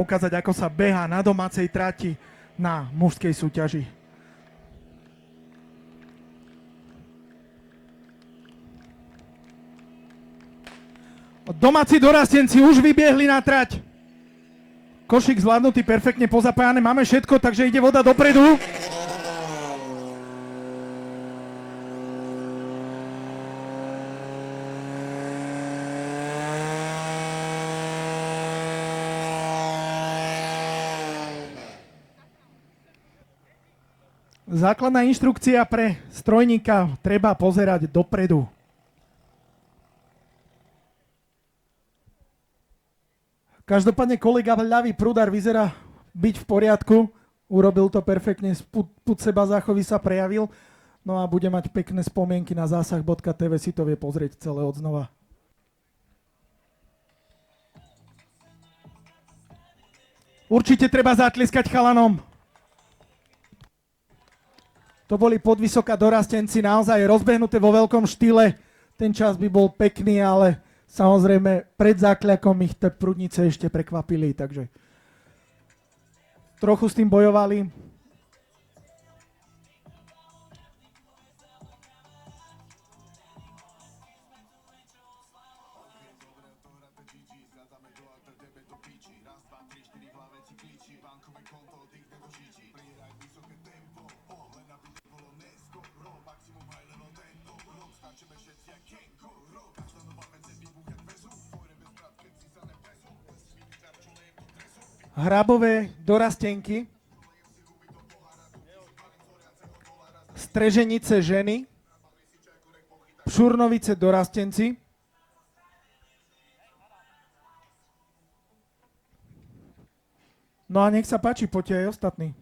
ukázať, ako sa behá na domácej trati na mužskej súťaži. Domáci dorastenci už vybiehli na trať. Košík zvládnutý, perfektne pozapájané, máme všetko, takže ide voda dopredu. Základná inštrukcia pre strojníka, treba pozerať dopredu. Každopádne kolega ľavý prúdar vyzerá byť v poriadku, urobil to perfektne, pud seba záchovy sa prejavil, no a bude mať pekné spomienky na zásah.tv, si to vie pozrieť celé odznova. Určite treba zatlieskať chalanom. To boli podvysoká dorastenci, naozaj rozbehnuté vo veľkom štýle, ten čas by bol pekný, ale samozrejme, pred zákľakom ich tie prudnice ešte prekvapili, takže trochu s tým bojovali. Hrabové dorastenky, Streženice ženy, Pšurnovice dorastenci, no a nech sa páči, poďte aj ostatní.